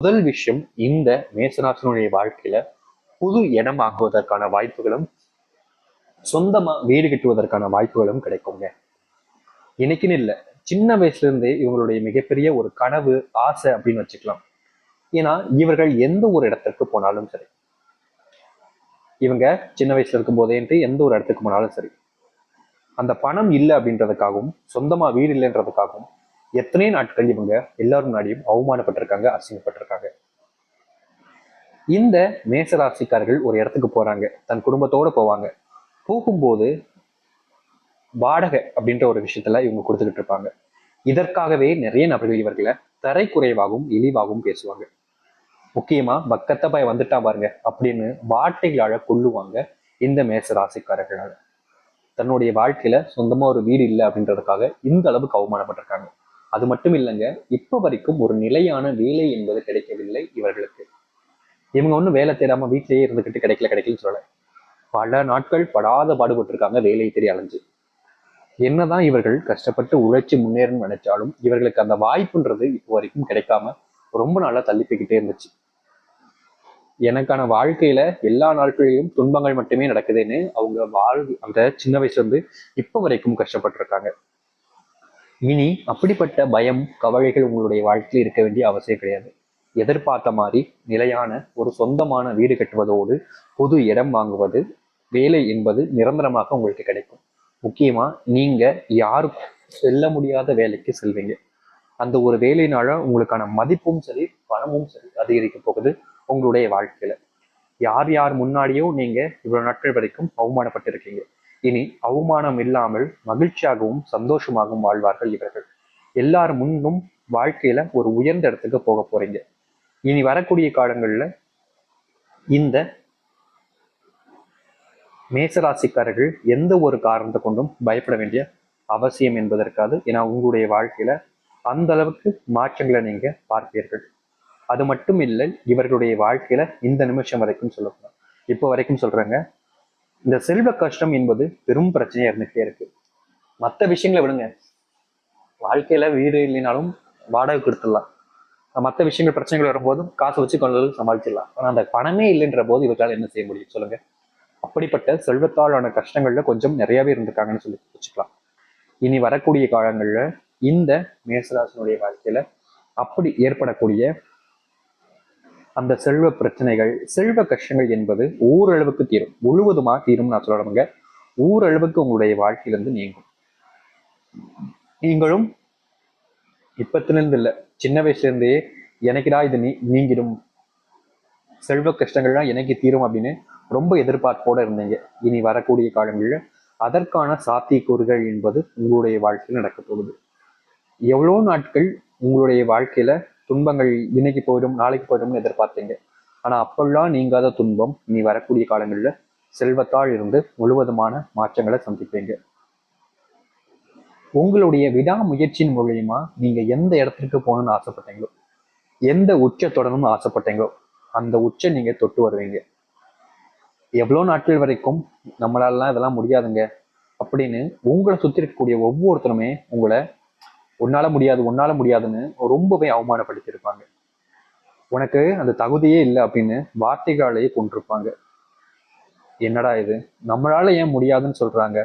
முதல் விஷயம், இந்த மேசராசினுடைய வாழ்க்கையில புது இடம் ஆகுவதற்கான வாய்ப்புகளும் சொந்தமா வீடு கட்டுவதற்கான வாய்ப்புகளும் கிடைக்குங்க. இன்னைக்குன்னு இல்லை, சின்ன வயசுல இருந்தே இவங்களுடைய மிகப்பெரிய ஒரு கனவு, ஆசை அப்படின்னு வச்சுக்கலாம். ஏன்னா இவர்கள் எந்த ஒரு இடத்திற்கு போனாலும் சரி, இவங்க சின்ன வயசுல இருக்கும் போதேன்ட்டு எந்த ஒரு இடத்துக்கு போனாலும் சரி, அந்த பணம் இல்லை அப்படின்றதுக்காகவும் சொந்தமா வீடு இல்லைன்றதுக்காகவும் எத்தனை நாட்கள் இவங்க எல்லாரும் முன்னாடியும் அவமானப்பட்டிருக்காங்க, அசிங்கப்பட்டிருக்காங்க. இந்த மேசராசிக்காரர்கள் ஒரு இடத்துக்கு போறாங்க, தன் குடும்பத்தோட போவாங்க. போகும்போது வாடகை அப்படின்ற ஒரு விஷயத்துல இவங்க கொடுத்துக்கிட்டு இருப்பாங்க. இதற்காகவே நிறைய நபர்கள் இவர்களை தரைக்குறைவாகவும் இழிவாகவும் பேசுவாங்க. முக்கியமா பக்கத்த பாய் வந்துட்டா பாருங்க அப்படின்னு வார்த்தைகளால கொள்ளுவாங்க இந்த மேசராசிக்காரர்களால. தன்னுடைய வாழ்க்கையில சொந்தமா ஒரு வீடு இல்லை அப்படின்றதுக்காக இந்த அளவுக்கு அவமானப்பட்டிருக்காங்க. அது மட்டும் இல்லைங்க, இப்ப வரைக்கும் ஒரு நிலையான வேலை என்பது கிடைக்கவில்லை இவர்களுக்கு. இவங்க ஒன்றும் வேலை தேடாம வீட்டிலேயே இருந்துகிட்டு கிடைக்கலன்னு சொல்லல. பல நாட்கள் படாத பாடுபட்டு இருக்காங்க வேலையை தேடி அலைஞ்சு. என்னதான் இவர்கள் கஷ்டப்பட்டு உழைச்சி முன்னேறணும்னு நினைச்சாலும் இவர்களுக்கு அந்த வாய்ப்புன்றது இப்போ வரைக்கும் கிடைக்காம ரொம்ப நாளா தள்ளி போய்கிட்டே இருந்துச்சு. எனக்கான வாழ்க்கையில எல்லா நாட்களிலும் துன்பங்கள் மட்டுமே நடக்குதுன்னு அவங்க அந்த சின்ன வயசுல இருந்து இப்போ வரைக்கும் கஷ்டப்பட்டு இருக்காங்க. இனி அப்படிப்பட்ட பயம், கவலைகள் உங்களுடைய வாழ்க்கையில் இருக்க வேண்டிய அவசியம் கிடையாது. எதிர்பார்த்த மாதிரி நிலையான ஒரு சொந்தமான வீடு கட்டுவதோடு புது இடம் வாங்குவது, வேலை என்பது நிரந்தரமாக உங்களுக்கு கிடைக்கும். முக்கியமா நீங்க யாருக்கும் செல்ல முடியாத வேலைக்கு செல்வீங்க. அந்த ஒரு வேலையினால உங்களுக்கான மதிப்பும் சரி, பணமும் சரி அதிகரிக்க போகுது உங்களுடைய வாழ்க்கையில. யார் யார் முன்னாடியோ நீங்க இவ்வளவு நாட்கள் வரைக்கும் அவமானப்பட்டிருக்கீங்க. இனி அவமானம் இல்லாமல் மகிழ்ச்சியாகவும் சந்தோஷமாகவும் வாழ்வார்கள் இவர்கள். எல்லார் முன்னும் வாழ்க்கையில ஒரு உயர்ந்த இடத்துக்கு போக போறீங்க. இனி வரக்கூடிய காலங்கள்ல இந்த மேசராசிக்காரர்கள் எந்த ஒரு காரணத்தை கொண்டும் பயப்பட வேண்டிய அவசியம் என்பது இருக்காது. ஏன்னா உங்களுடைய வாழ்க்கையில அந்த அளவுக்கு மாற்றங்களை நீங்க பார்ப்பீர்கள். அது மட்டும் இல்லை, இவர்களுடைய வாழ்க்கையில இந்த நிமிஷம் வரைக்கும் சொல்லணும், இப்போ வரைக்கும் சொல்றாங்க, இந்த செல்வ கஷ்டம் என்பது பெரும் பிரச்சனையா இருந்துகிட்டே இருக்கு. மற்ற விஷயங்களை விடுங்க, வாழ்க்கையில வீடு இல்லைனாலும் வாடகை கொடுத்துடலாம். மற்ற விஷயங்கள் பிரச்சனைகள் வரும்போதும் காசை வச்சு கொண்டு சமாளிச்சிடலாம். ஆனா அந்த பணமே இல்லைன்ற போது இவர்களால் என்ன செய்ய முடியும் சொல்லுங்க? அப்படிப்பட்ட செல்வத்தாலான கஷ்டங்கள்ல கொஞ்சம் நிறையவே இருந்திருக்காங்கன்னு சொல்லி வச்சுக்கலாம். இனி வரக்கூடிய காலங்கள்ல இந்த மேசராசனுடைய வாழ்க்கையில அப்படி ஏற்படக்கூடிய அந்த செல்வ பிரச்சனைகள், செல்வ கஷ்டங்கள் என்பது ஓரளவுக்கு தீரும். முழுவதுமா தீரும் நான் சொல்லணுங்க. ஓரளவுக்கு உங்களுடைய வாழ்க்கையிலிருந்து நீங்கும். நீங்களும் இப்பத்திலிருந்து இல்லை, சின்ன வயசுல இருந்தே எனக்குடா இது நீங்கிடும், செல்வ கஷ்டங்கள்லாம் எனக்கு தீரும் அப்படின்னு ரொம்ப எதிர்பார்ப்போட இருந்தீங்க. இனி வரக்கூடிய காலங்களில் அதற்கான சாத்தியக்கூறுகள் என்பது உங்களுடைய வாழ்க்கையில் நடக்க போகுது. எவ்வளோ நாட்கள் உங்களுடைய வாழ்க்கையில துன்பங்கள் இன்னைக்கு போயிடும் நாளைக்கு போயிடும்னு எதிர்பார்த்தீங்க. ஆனா அப்பெல்லாம் நீங்காத துன்பம் இனி வரக்கூடிய காலங்களில் செல்வத்தால் இருந்து முழுவதுமான மாற்றங்களை சந்திப்பீங்க. உங்களுடைய விடாமுயற்சியின் மூலியமா நீங்க எந்த இடத்துக்கு போகணும்னு ஆசைப்பட்டீங்களோ, எந்த உச்ச தொடரணும்னு ஆசைப்பட்டீங்களோ அந்த உச்ச நீங்க தொட்டு வருவீங்க. எவ்வளோ நாட்கள் வரைக்கும் நம்மளாலாம் இதெல்லாம் முடியாதுங்க அப்படின்னு உங்களை சுத்தி இருக்கக்கூடிய ஒவ்வொருத்தருமே உங்களை உன்னால முடியாதுன்னு ரொம்பவே அவமானப்படுத்தியிருப்பாங்க. உனக்கு அந்த தகுதியே இல்லை அப்படின்னு வார்த்தைகளாலேயே கொண்டிருப்பாங்க. என்னடா இது, நம்மளால ஏன் முடியாதுன்னு சொல்றாங்க,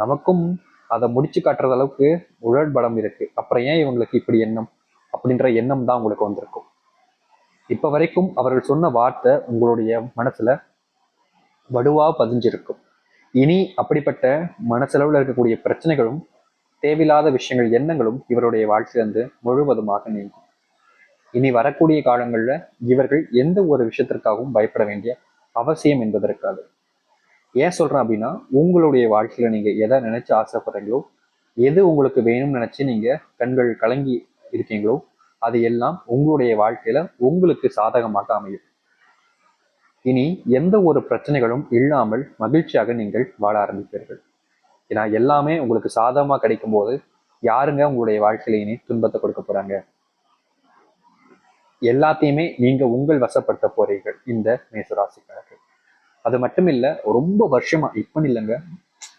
நமக்கும் அதை முடிச்சு காட்டுறது அளவுக்கு உடல் பலம் இருக்கு, அப்புறம் ஏன் இவங்களுக்கு இப்படி எண்ணம் அப்படின்ற எண்ணம் தான் உங்களுக்கு வந்திருக்கும். இப்ப வரைக்கும் அவர்கள் சொன்ன வார்த்தை உங்களுடைய மனசுல வடுவா பதிஞ்சிருக்கும். இனி அப்படிப்பட்ட மனசளவில் இருக்கக்கூடிய பிரச்சனைகளும் தேவையில்லாத விஷயங்கள், எண்ணங்களும் இவருடைய வாழ்க்கையிலிருந்து முழுவதுமாக நீங்கும். இனி வரக்கூடிய காலங்கள்ல இவர்கள் எந்த ஒரு விஷயத்திற்காகவும் பயப்பட வேண்டிய அவசியம் என்பது இருக்காது. ஏன் சொல்றேன் அப்படின்னா, உங்களுடைய வாழ்க்கையில நீங்க எதை நினைச்சு ஆசைப்படுறீங்களோ, எது உங்களுக்கு வேணும்னு நினைச்சு நீங்க கண்கள் கலங்கி இருக்கீங்களோ, அது எல்லாம் உங்களுடைய வாழ்க்கையில உங்களுக்கு சாதகமாக அமையும். இனி எந்த ஒரு பிரச்சனைகளும் இல்லாமல் மகிழ்ச்சியாக நீங்கள் வாழ ஆரம்பிப்பீர்கள். ஏன்னா எல்லாமே உங்களுக்கு சாதகமா கிடைக்கும் போது யாருங்க உங்களுடைய வாழ்க்கையில இனி துன்பத்தை கொடுக்க போறாங்க? எல்லாத்தையுமே நீங்க உங்கள் வசப்படுத்த போறீர்கள் இந்த மேசராசிக்காரர்கள். அது மட்டும் இல்ல, ரொம்ப வருஷமா இப்பன்னு இல்லைங்க,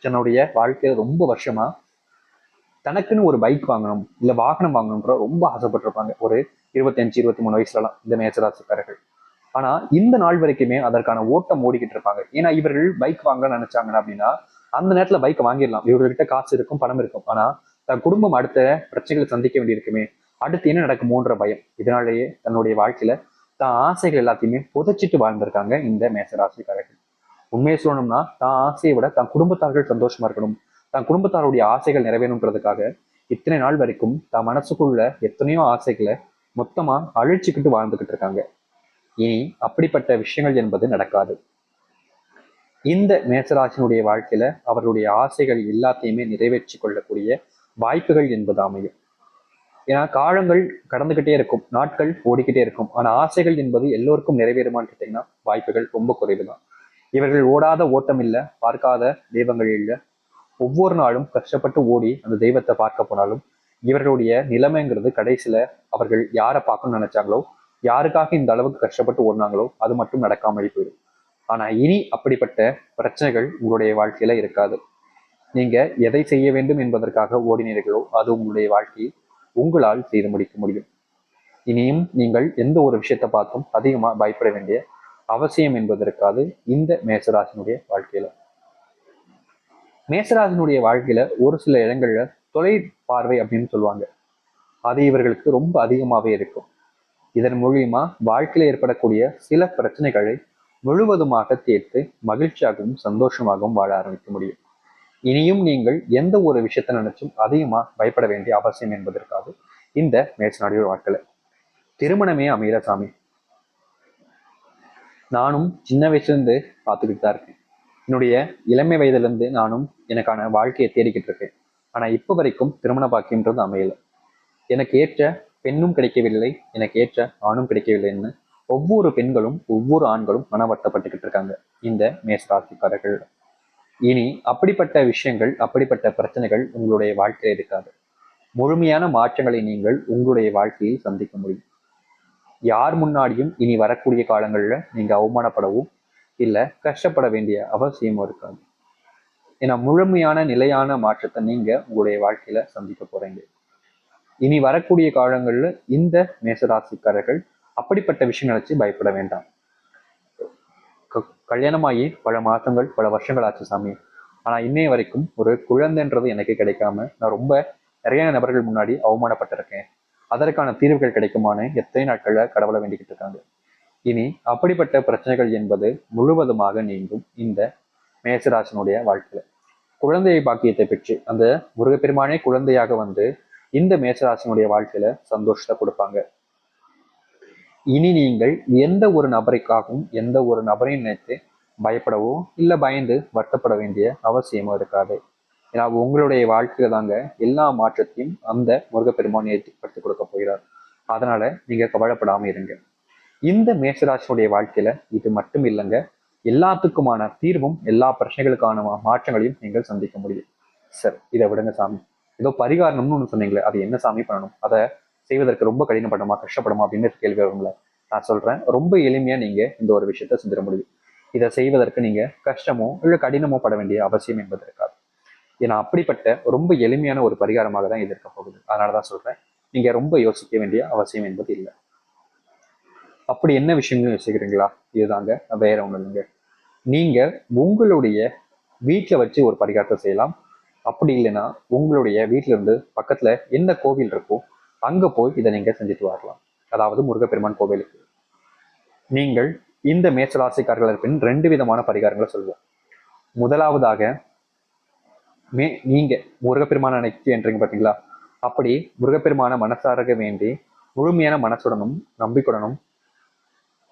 தன்னுடைய வாழ்க்கையில ரொம்ப வருஷமா தனக்குன்னு ஒரு பைக் வாங்கணும், இல்ல வாகனம் வாங்கணும்ன்ற ரொம்ப ஆசைப்பட்டிருப்பாங்க. ஒரு 25, 23 வயசுலலாம் இந்த மேசராசிக்காரர்கள். ஆனா இந்த நாள் வரைக்குமே அதற்கான ஓட்டம் ஓடிக்கிட்டு இருப்பாங்க. ஏன்னா இவர்கள் பைக் வாங்க நினைச்சாங்க அப்படின்னா அந்த நேரத்துல பைக் வாங்கிடலாம். இவர்கிட்ட காசு இருக்கும், பணம் இருக்கும். ஆனா தன் குடும்பம் அடுத்த பிரச்சனைகளை சந்திக்க வேண்டியிருக்குமே, அடுத்து என்ன நடக்குமோன்ற பயம். இதனாலேயே தன்னுடைய வாழ்க்கையில தான் ஆசைகள் எல்லாத்தையுமே புதைச்சிட்டு வாழ்ந்திருக்காங்க இந்த மேசராசிக்காரர்கள். உண்மையை சொல்லணும்னா தான் ஆசையை விட தன் குடும்பத்தார்கள் சந்தோஷமா இருக்கணும், தன் குடும்பத்தாருடைய ஆசைகள் நிறைவேணுன்றதுக்காக இத்தனை நாள் வரைக்கும் தான் மனசுக்குள்ள எத்தனையோ ஆசைகளை மொத்தமா அழிச்சுக்கிட்டு வாழ்ந்துகிட்டு இருக்காங்க. இனி அப்படிப்பட்ட விஷயங்கள் என்பது நடக்காது. இந்த மேசராசினுடைய வாழ்க்கையில அவர்களுடைய ஆசைகள் எல்லாத்தையுமே நிறைவேற்றி கொள்ளக்கூடிய வாய்ப்புகள் என்பது அமையும். ஏன்னா காலங்கள் கடந்துகிட்டே இருக்கும், நாட்கள் ஓடிக்கிட்டே இருக்கும். ஆனா ஆசைகள் என்பது எல்லோருக்கும் நிறைவேறுமான்னு கேட்டீங்கன்னா வாய்ப்புகள் ரொம்ப குறைவுதான். இவர்கள் ஓடாத ஓட்டம் இல்லை, பார்க்காத தெய்வங்கள் இல்லை. ஒவ்வொரு நாளும் கஷ்டப்பட்டு ஓடி அந்த தெய்வத்தை பார்க்க போனாலும் இவர்களுடைய நிலைமைங்கிறது கடைசியில அவர்கள் யாரை பார்க்கணும்னு நினைச்சாங்களோ, யாருக்காக இந்த அளவுக்கு கஷ்டப்பட்டு ஓடினாங்களோ அது மட்டும் நடக்காமல் போயிடும். ஆனா இனி அப்படிப்பட்ட பிரச்சனைகள் உங்களுடைய வாழ்க்கையில இருக்காது. நீங்க எதை செய்ய வேண்டும் என்பதற்காக ஓடினீர்களோ அது உங்களுடைய வாழ்க்கையை உங்களால் செய்து முடிக்க முடியும். இனியும் நீங்கள் எந்த ஒரு விஷயத்தை பார்த்தும் அதிகமா பயப்பட வேண்டிய அவசியம் என்பது இருக்காது இந்த மேசராசினுடைய வாழ்க்கையில. மேசராசினுடைய வாழ்க்கையில ஒரு சில இடங்கள்ல தொலை பார்வை அப்படின்னு சொல்லுவாங்க, அது இவர்களுக்கு ரொம்ப அதிகமாவே இருக்கும். இதன் மூலியமா வாழ்க்கையில ஏற்படக்கூடிய சில பிரச்சனைகளை முழுவதுமாக தீர்த்து மகிழ்ச்சியாகவும் சந்தோஷமாகவும் வாழ ஆரம்பிக்க முடியும். இனியும் நீங்கள் எந்த ஒரு விஷயத்தை நினைச்சும் அதிகமா பயப்பட வேண்டிய அவசியம் என்பதற்காக இந்த மேசனுடைய வாழ்க்கையில திருமணமே அமையல சாமி. நானும் சின்ன வயசுல இருந்து பார்த்துக்கிட்டு தான் இருக்கேன். என்னுடைய இளமை வயதுல இருந்து நானும் எனக்கான வாழ்க்கையை தேடிக்கிட்டு இருக்கேன். ஆனா இப்ப வரைக்கும் திருமண பாக்கியம்ன்றது அமையல. எனக்கு ஏற்ற பெண்ணும் கிடைக்கவில்லை, எனக்கு ஏற்ற ஆணும் கிடைக்கவில்லைன்னு ஒவ்வொரு பெண்களும் ஒவ்வொரு ஆண்களும் மன வருத்தப்பட்டுக்கிட்டு இருக்காங்க இந்த மேசராசிக்காரர்கள். இனி அப்படிப்பட்ட விஷயங்கள், அப்படிப்பட்ட பிரச்சனைகள் உங்களுடைய வாழ்க்கையில இருக்காது. முழுமையான மாற்றங்களை நீங்கள் உங்களுடைய வாழ்க்கையில் சந்திக்க முடியும். யார் முன்னாடியும் இனி வரக்கூடிய காலங்கள்ல நீங்க அவமானப்படவும் இல்லை கஷ்டப்பட வேண்டிய அவசியமும் இருக்காது. ஏன்னா முழுமையான நிலையான மாற்றத்தை நீங்க உங்களுடைய வாழ்க்கையில சந்திக்க போறீங்க. இனி வரக்கூடிய காலங்கள்ல இந்த மேசராசிக்காரர்கள் அப்படிப்பட்ட விஷயம் நினைச்சு பயப்பட வேண்டாம். கல்யாணமாகி பல மாதங்கள் பல வருஷங்கள் ஆச்சு சாமி, ஆனா இன்னைய வரைக்கும் ஒரு குழந்தைன்றது எனக்கு கிடைக்காம நான் ரொம்ப நிறைய நபர்கள் முன்னாடி அவமானப்பட்டிருக்கேன். அதற்கான தீர்வுகள் கிடைக்குமான்னு எத்தனை நாட்கள்ல கடவுளை வேண்டிக்கிட்டு இருக்காங்க. இனி அப்படிப்பட்ட பிரச்சனைகள் என்பது முழுவதுமாக நீங்கும் இந்த மேசராசனுடைய வாழ்க்கையில. குழந்தையை பாக்கியத்தை பெற்று அந்த முருகப்பெருமானே குழந்தையாக வந்து இந்த மேசராசனுடைய வாழ்க்கையில சந்தோஷத்தை கொடுப்பாங்க. இனி நீங்கள் எந்த ஒரு நபருக்காகவும் எந்த ஒரு நபரையும் நினைத்து பயப்படவோ இல்லை பயந்து வருத்தப்பட வேண்டிய அவசியமும் இருக்காது. ஏன்னா உங்களுடைய வாழ்க்கையில தாங்க எல்லா மாற்றத்தையும் அந்த முருகப்பெருமான் ஏற்படுத்தி கொடுக்க போகிறார். அதனால நீங்க கவலைப்படாம இருங்க. இந்த மேசராசினுடைய வாழ்க்கையில இது மட்டும் இல்லைங்க, எல்லாத்துக்குமான தீர்வும் எல்லா பிரச்சனைகளுக்கான மாற்றங்களையும் நீங்கள் சந்திக்க முடியும். சரி, இதை விடுங்க சாமி. ஏதோ பரிகாரம்னு ஒன்று சொன்னீங்களே, அது என்ன சாமி பண்ணணும், அதை செய்வதற்கு ரொம்ப கடினப்படுமா கஷ்டப்படுமா அப்படின்னு கேள்வி வரும்ல. நான் சொல்றேன், ரொம்ப எளிமையா நீங்க இந்த ஒரு விஷயத்த செஞ்சிட முடியும். இதை செய்வதற்கு நீங்க கஷ்டமோ இல்லை கடினமோ பட வேண்டிய அவசியம் என்பது இருக்காது. ஏன்னா அப்படிப்பட்ட ரொம்ப எளிமையான ஒரு பரிகாரமாக தான் இது இருக்க போகுது. அதனாலதான் சொல்றேன், நீங்க ரொம்ப யோசிக்க வேண்டிய அவசியம் என்பது இல்லை. அப்படி என்ன விஷயங்கள் யோசிக்கிறீங்களா? இதுதாங்க, வேற ஒண்ணு இல்லைங்க. நீங்க உங்களுடைய வீட்டில் வச்சு ஒரு பரிகாரத்தை செய்யலாம். அப்படி இல்லைன்னா உங்களுடைய வீட்டில இருந்து பக்கத்துல எந்த கோவில் இருக்கோ அங்க போய் இதை நீங்க செஞ்சுட்டு வரலாம். அதாவது முருகப்பெருமான் கோவிலுக்கு. நீங்கள் இந்த மேசராசிக்காரர்கள் இருப்பின் 2 விதமான பரிகாரங்களை சொல்லுவோம். முதலாவதாக நீங்க முருகப்பெருமான நினைச்சு என்றீங்க பார்த்தீங்களா, அப்படி முருகப்பெருமான மனசாரக வேண்டி முழுமையான மனசுடனும் நம்பிக்கையுடனும்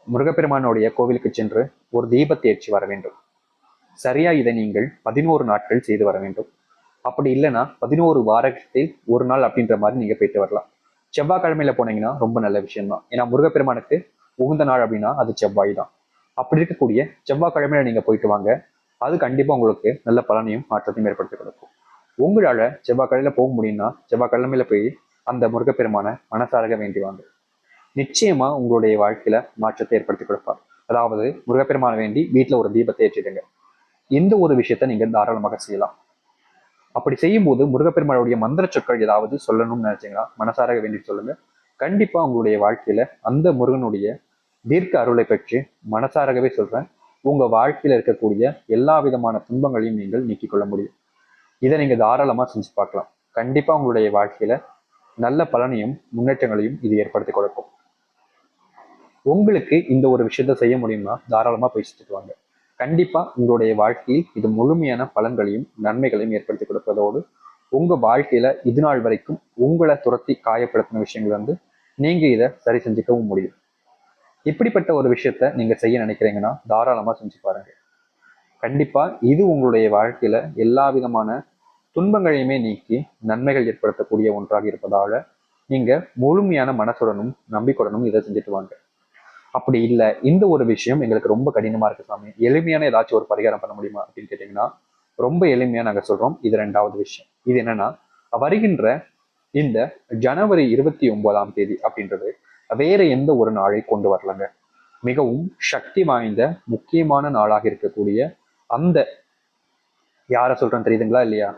முருகப்பெருமானுடைய கோவிலுக்கு சென்று ஒரு தீபத்தை ஏற்றி வர வேண்டும். சரியா இதை நீங்கள் 11 நாட்கள் செய்து வர வேண்டும். அப்படி இல்லைன்னா 11 வாரத்தில் ஒரு நாள் அப்படின்ற மாதிரி நீங்க போயிட்டு வரலாம். செவ்வாய்க்கிழமையில போனீங்கன்னா ரொம்ப நல்ல விஷயம் தான். ஏன்னா முருகப்பெருமானுக்கு உகந்த நாள் அப்படின்னா அது செவ்வாய் தான். அப்படி இருக்கக்கூடிய செவ்வாய்க்கிழமையில நீங்க போயிட்டு வாங்க. அது கண்டிப்பா உங்களுக்கு நல்ல பலனையும் மாற்றத்தையும் ஏற்படுத்தி கொடுக்கும். உங்களால செவ்வாய்க்கிழமையில போக முடியும்னா செவ்வாய்க்கிழமையில போய் அந்த முருகப்பெருமான மனசாரக வேண்டி வாங்க. நிச்சயமா உங்களுடைய வாழ்க்கையில மாற்றத்தை ஏற்படுத்தி கொடுப்பார். அதாவது முருகப்பெருமான வேண்டி வீட்டுல ஒரு தீபத்தை ஏற்றிடுங்க. இந்த ஒரு விஷயத்த நீங்க தாராளமாக செய்யலாம். அப்படி செய்யும் போது முருகப்பெருமானுடைய மந்திர சொற்கள் ஏதாவது சொல்லணும்னு நினைச்சீங்கன்னா மனசார வேண்டி சொல்லுங்க. கண்டிப்பா உங்களுடைய வாழ்க்கையில அந்த முருகனுடைய தீர்க்க அருளை பெற்று மனசாரகவே சொல்றேன், உங்க வாழ்க்கையில இருக்கக்கூடிய எல்லா விதமான துன்பங்களையும் நீங்கள் நீக்கிக் கொள்ள முடியும். இதை நீங்க தாராளமா செஞ்சு பார்க்கலாம். கண்டிப்பா உங்களுடைய வாழ்க்கையில நல்ல பலனையும் முன்னேற்றங்களையும் இது ஏற்படுத்தி கொடுக்கும். உங்களுக்கு இந்த ஒரு விஷயத்த செய்ய முடியும்னா தாராளமா போய் செஞ்சுட்டு வாங்க. கண்டிப்பா உங்களுடைய வாழ்க்கையில் இது முழுமையான பலன்களையும் நன்மைகளையும் ஏற்படுத்தி கொடுப்பதோடு உங்க வாழ்க்கையில இது நாள் வரைக்கும் உங்களை துரத்தி காயப்படுத்தின விஷயங்கள் வந்து நீங்க இதை சரி செஞ்சுக்கவும் முடியும். இப்படிப்பட்ட ஒரு விஷயத்த நீங்க செய்ய நினைக்கிறீங்கன்னா தாராளமா செஞ்சு பாருங்க. கண்டிப்பா இது உங்களுடைய வாழ்க்கையில எல்லா விதமான துன்பங்களையுமே நீக்கி நன்மைகள் ஏற்படுத்தக்கூடிய ஒன்றாக இருப்பதால நீங்க முழுமையான மனசுடனும் நம்பிக்கையுடனும் இதை செஞ்சுட்டு வாங்க. அப்படி இல்லை, இந்த ஒரு விஷயம் எங்களுக்கு ரொம்ப கடினமா இருக்கு சாமி, எளிமையான ஏதாச்சும் ஒரு பரிகாரம் பண்ண முடியுமா அப்படின்னு கேட்டீங்கன்னா ரொம்ப எளிமையா நாங்க சொல்றோம். இது 2வது விஷயம். இது என்னன்னா, வருகின்ற இந்த ஜனவரி 29ஆம் தேதி அப்படின்றது வேற எந்த ஒரு நாளை கொண்டு வரலங்க. மிகவும் சக்தி வாய்ந்த முக்கியமான நாளாக இருக்கக்கூடிய அந்த, யார சொல்றேன்னு தெரியுதுங்களா இல்லையா,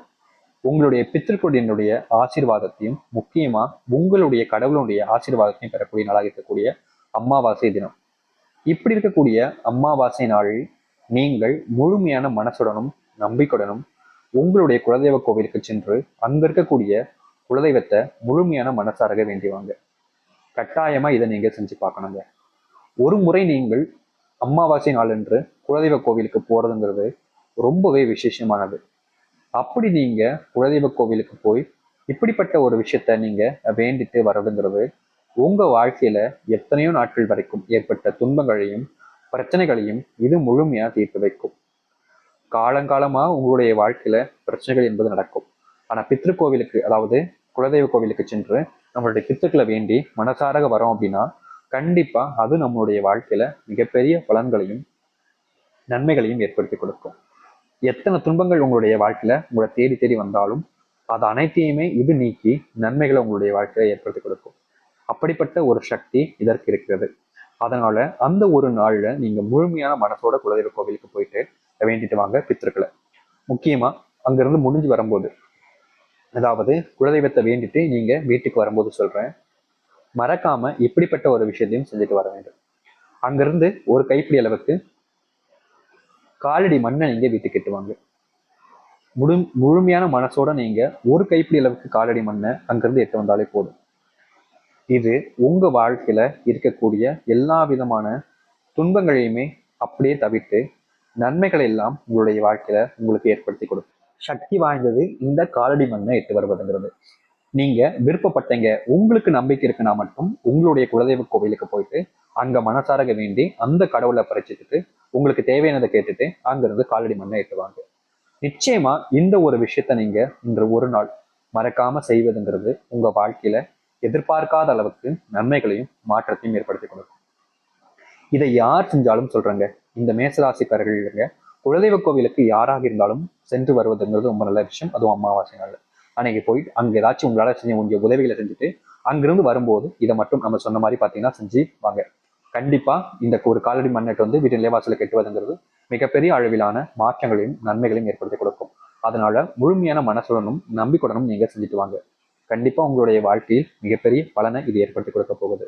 உங்களுடைய பித்திருக்களினுடைய ஆசீர்வாதத்தையும் முக்கியமா உங்களுடைய கடவுளுடைய ஆசீர்வாதத்தையும் பெறக்கூடிய நாளாக இருக்கக்கூடிய அமாவாசை தினம். இப்படி இருக்கக்கூடிய அமாவாசை நாளில் நீங்கள் முழுமையான மனசுடனும் நம்பிக்கையுடனும் உங்களுடைய குலதெய்வ கோவிலுக்கு சென்று அங்க இருக்கக்கூடிய குலதெய்வத்தை முழுமையான மனசாரக வேண்டிவாங்க. கட்டாயமா இதை நீங்க செஞ்சு பார்க்கணுங்க. ஒரு முறை நீங்கள் அமாவாசை நாள் என்று குலதெய்வ கோவிலுக்கு போறதுங்கிறது ரொம்பவே விசேஷமானது. அப்படி நீங்க குலதெய்வ கோவிலுக்கு போய் இப்படிப்பட்ட ஒரு விஷயத்த நீங்க வேண்டிட்டு வர்றதுங்கிறது உங்க வாழ்க்கையில எத்தனையோ நாட்கள் வரைக்கும் ஏற்பட்ட துன்பங்களையும் பிரச்சனைகளையும் இது முழுமையா தீர்த்து வைக்கும். காலங்காலமா உங்களுடைய வாழ்க்கையில பிரச்சனைகள் என்பது நடக்கும். ஆனா பித்ரு கோவிலுக்கு, அதாவது குலதெய்வ கோவிலுக்கு சென்று நம்மளுடைய பித்துக்களை வேண்டி மனசாரக வரோம் அப்படின்னா கண்டிப்பா அது நம்மளுடைய வாழ்க்கையில மிகப்பெரிய பலன்களையும் நன்மைகளையும் ஏற்படுத்தி கொடுக்கும். எத்தனை துன்பங்கள் உங்களுடைய வாழ்க்கையில உங்களை தேடி தேடி வந்தாலும் அது அனைத்தையுமே இது நீக்கி நன்மைகளை உங்களுடைய வாழ்க்கையில ஏற்படுத்தி கொடுக்கும். அப்படிப்பட்ட ஒரு சக்தி இதற்கு இருக்கிறது. அதனால அந்த ஒரு நாள்ல நீங்க முழுமையான மனசோட குலதெய்வ கோவிலுக்கு போயிட்டு வேண்டிட்டு வாங்க பித்திருக்களை. முக்கியமா அங்கிருந்து முடிஞ்சு வரும்போது, அதாவது குலதெய்வத்தை வேண்டிட்டு நீங்க வீட்டுக்கு வரும்போது சொல்றேன், மறக்காம இப்படிப்பட்ட ஒரு விஷயத்தையும் செஞ்சுட்டு வர வேண்டும். அங்கிருந்து ஒரு கைப்பிடி அளவுக்கு காலடி மண்ணை நீங்க வீட்டுக்கு எட்டுவாங்க. முழுமையான மனசோட நீங்க ஒரு கைப்பிடி அளவுக்கு காலடி மண்ணை அங்கிருந்து எட்டு வந்தாலே போதும். இது உங்க வாழ்க்கையில இருக்கக்கூடிய எல்லா விதமான துன்பங்களையுமே அப்படியே தவிர்த்து நன்மைகளை எல்லாம் உங்களுடைய வாழ்க்கையில உங்களுக்கு ஏற்படுத்தி கொடுக்கும். சக்தி வாய்ந்தது இந்த காலடி மண்ணை எட்டு வருவதுங்கிறது. நீங்க விருப்பப்பட்டீங்க, உங்களுக்கு நம்பிக்கை இருக்குன்னா மட்டும் உங்களுடைய குலதெய்வ கோவிலுக்கு போயிட்டு அங்க மனசாரக வேண்டி அந்த கடவுளை பறிச்சுட்டு உங்களுக்கு தேவையானதை கேட்டுட்டு அங்கிருந்து காலடி மண்ணை எட்டுவாங்க. நிச்சயமா இந்த ஒரு விஷயத்த நீங்க இன்று ஒரு நாள் மறக்காம செய்வதுங்கிறது உங்க வாழ்க்கையில எதிர்பார்க்காத அளவுக்கு நன்மைகளையும் மாற்றத்தையும் ஏற்படுத்தி கொடுக்கும். இதை யார் செஞ்சாலும் சொல்றேங்க, இந்த மேசராசிக்காரர்கள் குலதெய்வ கோவிலுக்கு யாராக இருந்தாலும் சென்று வருவதுங்கிறது ரொம்ப நல்ல விஷயம். அதுவும் அமாவாசை நாள் அன்னைக்கு போயிட்டு அங்க ஏதாச்சும் உங்களால செய்ய முடிய உதவிகளை செஞ்சுட்டு அங்கிருந்து வரும்போது இதை மட்டும் நம்ம சொன்ன மாதிரி பாத்தீங்கன்னா செஞ்சு வாங்க. கண்டிப்பா இந்த ஒரு காலடி மண்ணெட்டு வந்து வீட்டின் நிலைவாசலை கெட்டுவதுங்கிறது மிகப்பெரிய அளவிலான மாற்றங்களையும் நன்மைகளையும் ஏற்படுத்தி கொடுக்கும். அதனால முழுமையான மனசுடனும் நம்பிக்கையுடனும் நீங்க செஞ்சுட்டு வாங்க. கண்டிப்பா உங்களுடைய வாழ்க்கையில் மிகப்பெரிய பலனை இது ஏற்படுத்தி கொடுக்க போகுது.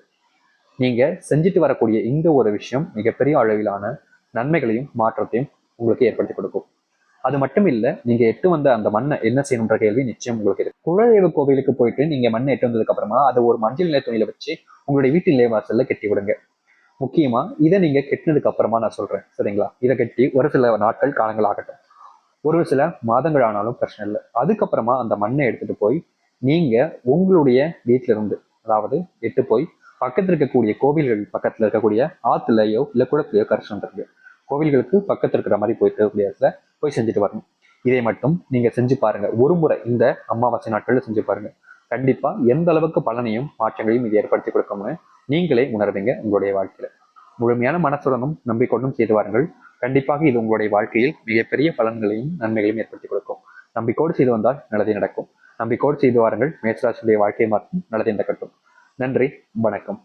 நீங்க செஞ்சுட்டு வரக்கூடிய இந்த ஒரு விஷயம் மிகப்பெரிய அளவிலான நன்மைகளையும் மாற்றத்தையும் உங்களுக்கு ஏற்படுத்தி கொடுக்கும். அது மட்டும் இல்ல, நீங்க எட்டு வந்த அந்த மண்ணை என்ன செய்யணுன்ற கேள்வி நிச்சயம் உங்களுக்கு இருக்கு. குலதெய்வ கோவிலுக்கு போயிட்டு நீங்க மண்ணை எட்டு வந்ததுக்கு அப்புறமா அதை ஒரு மஞ்சள் நிலை துணியில வச்சு உங்களுடைய வீட்டின் நிலைவாசல்ல கட்டி விடுங்க. முக்கியமா இதை நீங்க கெட்டினதுக்கு அப்புறமா நான் சொல்றேன், சரிங்களா? இதை கட்டி ஒரு சில நாட்கள் காலங்கள் ஆகட்டும், ஒரு சில மாதங்கள் ஆனாலும் பிரச்சனை இல்லை. அதுக்கப்புறமா அந்த மண்ணை எடுத்துட்டு போய் நீங்க உங்களுடைய வீட்டுல இருந்து, அதாவது எட்டு போய் பக்கத்துல இருக்கக்கூடிய கோவில்கள் பக்கத்துல இருக்கக்கூடிய ஆத்துலயோ இல்ல குளத்திலயோ கரைச்சுட்டு கோவில்களுக்கு பக்கத்துல இருக்கிற மாதிரி போயிருக்கக்கூடிய இடத்துல போய் செஞ்சுட்டு வரணும். இதை மட்டும் நீங்க செஞ்சு பாருங்க. ஒரு முறை இந்த அமாவாசை நாட்கள்ல செஞ்சு பாருங்க. கண்டிப்பா எந்த அளவுக்கு பலனையும் மாற்றங்களையும் இது ஏற்படுத்தி கொடுக்கும்னு நீங்களே உணர்வீங்க. உங்களுடைய வாழ்க்கையில முழுமையான மனசுடனும் நம்பிக்கையுடனும் செய்து வாருங்கள். கண்டிப்பாக இது உங்களுடைய வாழ்க்கையில் மிகப்பெரிய பலன்களையும் நன்மைகளையும் ஏற்படுத்தி கொடுக்கும். நம்பிக்கையோடு செய்து வந்தால் நல்லதே நடக்கும். நம்பிக்கையோடு செய்து வாருங்கள். மேசராசியுடைய வாழ்க்கை மாற்றும் நல்லதே நடக்கட்டும். நன்றி, வணக்கம்.